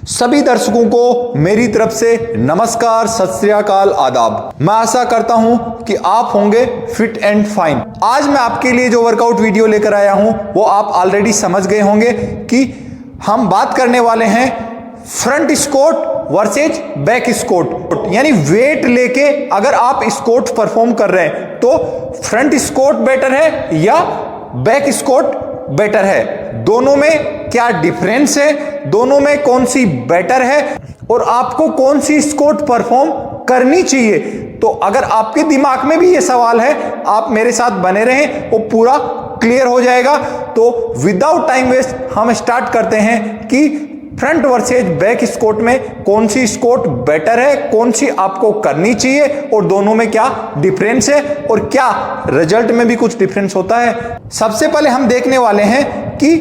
सभी दर्शकों को मेरी तरफ से नमस्कार, सत श्री अकाल, आदाब। मैं आशा करता हूं कि आप होंगे फिट एंड फाइन। आज मैं आपके लिए जो वर्कआउट वीडियो लेकर आया हूं वो आप ऑलरेडी समझ गए होंगे कि हम बात करने वाले हैं front squat versus back squat. यानी वेट लेके अगर आप स्क्वाट परफॉर्म कर रहे हैं तो फ्रंट स्क्वाट बेटर है या बैक स्क्वाट बेटर है, दोनों में क्या डिफरेंस है, दोनों में कौन सी बेटर है और आपको कौन सी स्क्वाट परफॉर्म करनी चाहिए। तो अगर आपके दिमाग में भी ये सवाल है, आप मेरे साथ बने रहें, वो पूरा क्लियर हो जाएगा। तो विदाउट टाइम वेस्ट हम स्टार्ट करते हैं कि फ्रंट वर्सेज बैक स्क्वाट में कौन सी स्क्वाट बेटर है, कौन सी आपको करनी चाहिए और दोनों में क्या डिफरेंस है और क्या रिजल्ट में भी कुछ डिफरेंस होता है। सबसे पहले हम देखने वाले हैं कि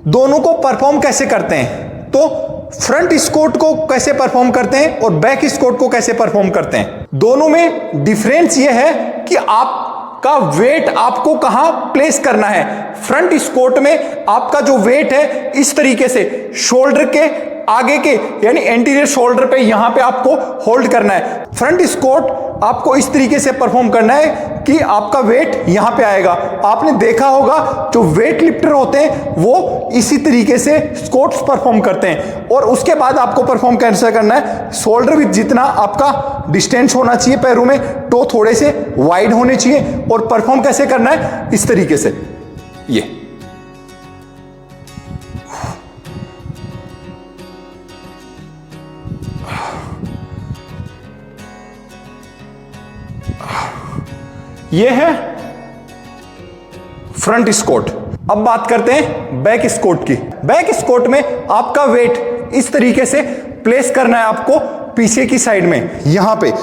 दोनों को परफॉर्म कैसे करते हैं। तो फ्रंट स्क्वाट को कैसे परफॉर्म करते हैं और बैक स्क्वाट को कैसे परफॉर्म करते हैं। दोनों में डिफरेंस यह है कि आपका वेट आपको कहां प्लेस करना है। फ्रंट स्क्वाट में आपका जो वेट है इस तरीके से शोल्डर के आगे के यानी एंटीरियर शोल्डर पे यहां पे आपको होल्ड करना है। फ्रंट स्क्वाट आपको इस तरीके से परफॉर्म करना है कि आपका वेट यहां पे आएगा। आपने देखा होगा जो वेट लिफ्टर होते हैं वो इसी तरीके से स्क्वाट्स परफॉर्म करते हैं। और उसके बाद आपको परफॉर्म कैसे करना है, शोल्डर विथ जितना आपका डिस्टेंस होना चाहिए पैरों में, टो थोड़े से वाइड होने चाहिए। और परफॉर्म कैसे करना है, इस तरीके से। ये है फ्रंट स्क्वाट। अब बात करते हैं बैक स्क्वाट की। बैक स्क्वाट में आपका वेट इस तरीके से प्लेस करना है आपको पीछे की साइड में, यहां पे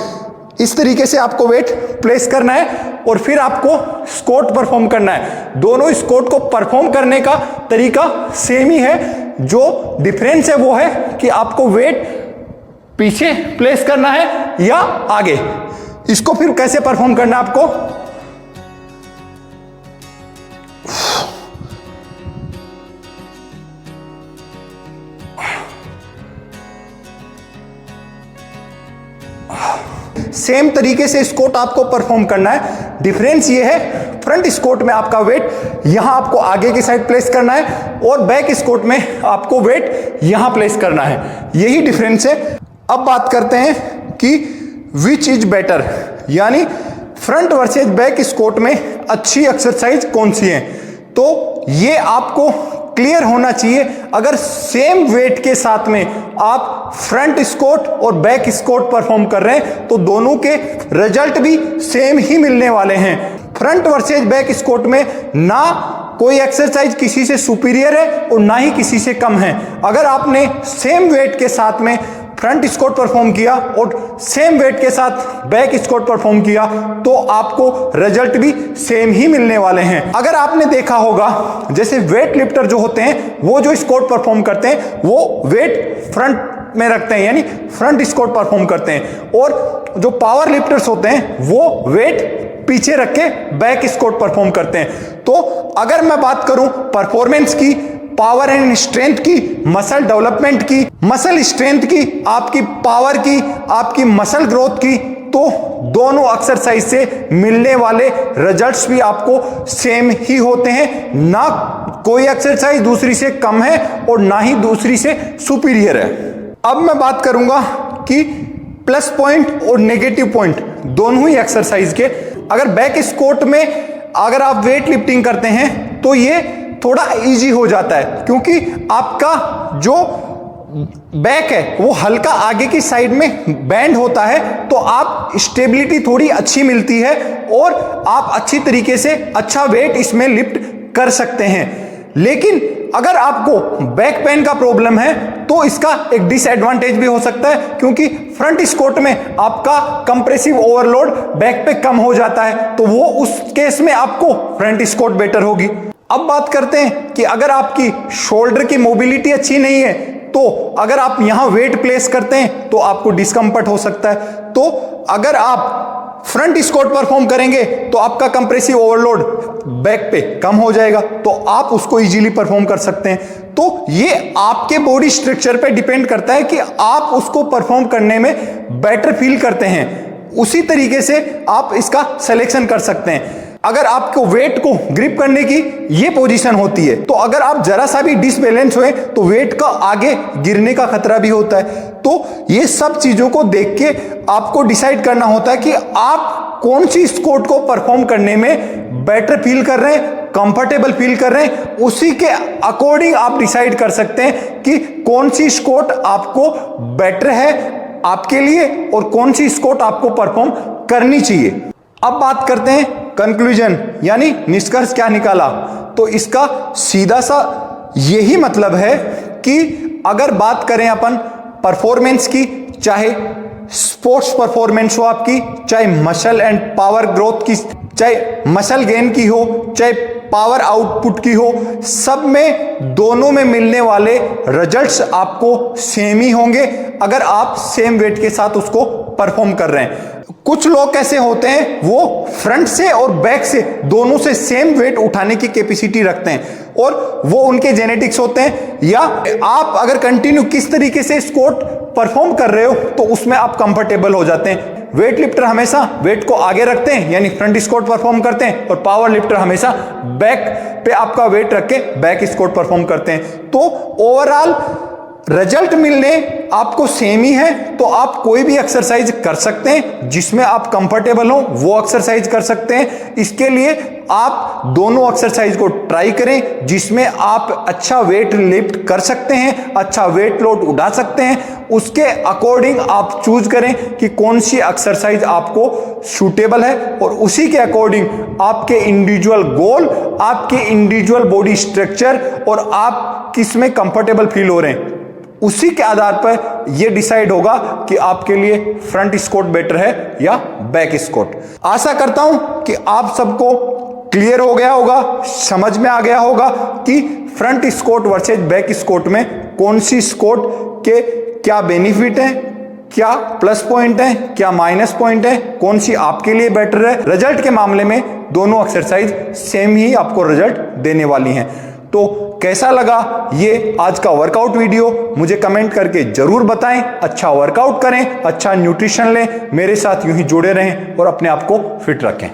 इस तरीके से आपको वेट प्लेस करना है और फिर आपको स्क्वाट परफॉर्म करना है। दोनों स्क्वाट को परफॉर्म करने का तरीका सेम ही है। जो डिफरेंस है वो है कि आपको वेट पीछे प्लेस करना है या आगे। इसको फिर कैसे परफॉर्म करना है आपको, सेम तरीके से स्क्वाट आपको परफॉर्म करना है। डिफरेंस ये है, फ्रंट स्क्वाट में आपका वेट यहां आपको आगे की साइड प्लेस करना है और बैक स्क्वाट में आपको वेट यहां प्लेस करना है। यही डिफरेंस है। अब बात करते हैं कि विच इज बेटर, यानी फ्रंट वर्सेज बैक स्क्वाट में अच्छी एक्सरसाइज कौन सी है। तो ये आपको क्लियर होना चाहिए। अगर सेम वेट के साथ में आप फ्रंट स्क्वाट और बैक स्क्वाट परफॉर्म कर रहे हैं तो दोनों के रिजल्ट भी सेम ही मिलने वाले हैं। फ्रंट वर्सेज बैक स्क्वाट में ना कोई एक्सरसाइज किसी से सुपीरियर है और ना ही किसी से कम है। अगर आपने सेम वेट के साथ में फ्रंट स्क्वाट परफॉर्म किया और सेम वेट के साथ बैक स्क्वाट परफॉर्म किया तो आपको रिजल्ट भी सेम ही मिलने वाले हैं। अगर आपने देखा होगा जैसे वेट लिफ्टर जो होते हैं वो जो स्क्वाट परफॉर्म करते हैं वो वेट फ्रंट में रखते हैं यानी फ्रंट स्क्वाट परफॉर्म करते हैं, और जो पावर लिफ्टर्स होते हैं वो वेट पीछे रख के बैक स्क्वाट परफॉर्म करते हैं। तो अगर मैं बात करूं परफॉर्मेंस की, पावर एंड स्ट्रेंथ की, मसल डेवलपमेंट की, मसल स्ट्रेंथ की, आपकी पावर की, आपकी मसल ग्रोथ की, तो दोनों एक्सरसाइज से मिलने वाले रिजल्ट्स भी आपको सेम ही होते हैं। ना कोई एक्सरसाइज दूसरी से कम है और ना ही दूसरी से सुपीरियर है। अब मैं बात करूंगा कि प्लस पॉइंट और नेगेटिव पॉइंट दोनों ही एक्सरसाइज के। अगर बैक स्क्वाट में अगर आप वेट लिफ्टिंग करते हैं तो ये थोड़ा इजी हो जाता है क्योंकि आपका जो बैक है वो हल्का आगे की साइड में बैंड होता है, तो आप स्टेबिलिटी थोड़ी अच्छी मिलती है और आप अच्छी तरीके से अच्छा वेट इसमें लिफ्ट कर सकते हैं। लेकिन अगर आपको बैक पेन का प्रॉब्लम है तो इसका एक डिसएडवांटेज भी हो सकता है क्योंकि फ्रंट स्क्वाट में आपका कंप्रेसिव ओवरलोड बैक पे कम हो जाता है, तो वो उस केस में आपको फ्रंट स्क्वाट बेटर होगी। अब बात करते हैं कि अगर आपकी शोल्डर की मोबिलिटी अच्छी नहीं है तो अगर आप यहां वेट प्लेस करते हैं तो आपको डिस्कंफर्ट हो सकता है। तो अगर आप फ्रंट स्क्वाट परफॉर्म करेंगे तो आपका कंप्रेसिव ओवरलोड बैक पे कम हो जाएगा, तो आप उसको इजीली परफॉर्म कर सकते हैं। तो ये आपके बॉडी स्ट्रक्चर पे डिपेंड करता है कि आप उसको परफॉर्म करने में बेटर फील करते हैं, उसी तरीके से आप इसका सिलेक्शन कर सकते हैं। अगर आपको वेट को ग्रिप करने की ये पोजीशन होती है तो अगर आप जरा सा भी डिसबैलेंस हुए तो वेट का आगे गिरने का खतरा भी होता है। तो ये सब चीजों को देख के आपको डिसाइड करना होता है कि आप कौन सी स्क्वाट को परफॉर्म करने में बेटर फील कर रहे हैं, कंफर्टेबल फील कर रहे हैं। उसी के अकॉर्डिंग आप डिसाइड कर सकते हैं कि कौन सी स्क्वाट आपको बेटर है आपके लिए और कौन सी स्क्वाट आपको परफॉर्म करनी चाहिए। अब बात करते हैं कंक्लूजन, यानी निष्कर्ष क्या निकाला। तो इसका सीधा सा यही मतलब है कि अगर बात करें अपन परफॉर्मेंस की, चाहे स्पोर्ट्स परफॉर्मेंस हो आपकी, चाहे मसल एंड पावर ग्रोथ की, चाहे मसल गेन की हो, चाहे पावर आउटपुट की हो, सब में दोनों में मिलने वाले रिजल्ट्स आपको सेम ही होंगे अगर आप सेम वेट के साथ उसको परफॉर्म कर रहे हैं। कुछ लोग कैसे होते हैं, वो फ्रंट से और बैक से दोनों से सेम वेट उठाने की कैपेसिटी रखते हैं और वो उनके जेनेटिक्स होते हैं, या आप अगर कंटिन्यू किस तरीके से स्क्वाट परफॉर्म कर रहे हो तो उसमें आप कंफर्टेबल हो जाते हैं। वेट लिफ्टर हमेशा वेट को आगे रखते हैं यानी फ्रंट स्क्वाट परफॉर्म करते हैं, और पावर लिफ्टर हमेशा बैक पे आपका वेट रख के बैक स्क्वाट परफॉर्म करते हैं। तो ओवरऑल रिजल्ट मिलने आपको सेम ही है, तो आप कोई भी एक्सरसाइज कर सकते हैं जिसमें आप कंफर्टेबल हो, वो एक्सरसाइज कर सकते हैं। इसके लिए आप दोनों एक्सरसाइज को ट्राई करें जिसमें आप अच्छा वेट लिफ्ट कर सकते हैं, अच्छा वेट लोड उठा सकते हैं। उसके अकॉर्डिंग आप चूज करें कि कौन सी एक्सरसाइज आपको सूटेबल है, और उसी के अकॉर्डिंग आपके इंडिविजुअल गोल, आपके इंडिविजुअल बॉडी स्ट्रक्चर और आप किस में कंफर्टेबल फील हो रहे हैं, उसी के आधार पर यह डिसाइड होगा कि आपके लिए फ्रंट स्क्वाट बेटर है या बैक स्क्वाट। आशा करता हूं कि आप सबको क्लियर हो गया होगा, समझ में आ गया होगा कि front squat versus back squat में कौन सी स्क्वाट के क्या बेनिफिट है, क्या प्लस पॉइंट है, क्या माइनस पॉइंट है, कौन सी आपके लिए बेटर है। रिजल्ट के मामले में दोनों एक्सरसाइज सेम ही आपको रिजल्ट देने वाली हैं। तो कैसा लगा ये आज का वर्कआउट वीडियो, मुझे कमेंट करके जरूर बताएं। अच्छा वर्कआउट करें, अच्छा न्यूट्रिशन लें, मेरे साथ यूं ही जुड़े रहें और अपने आप को फिट रखें।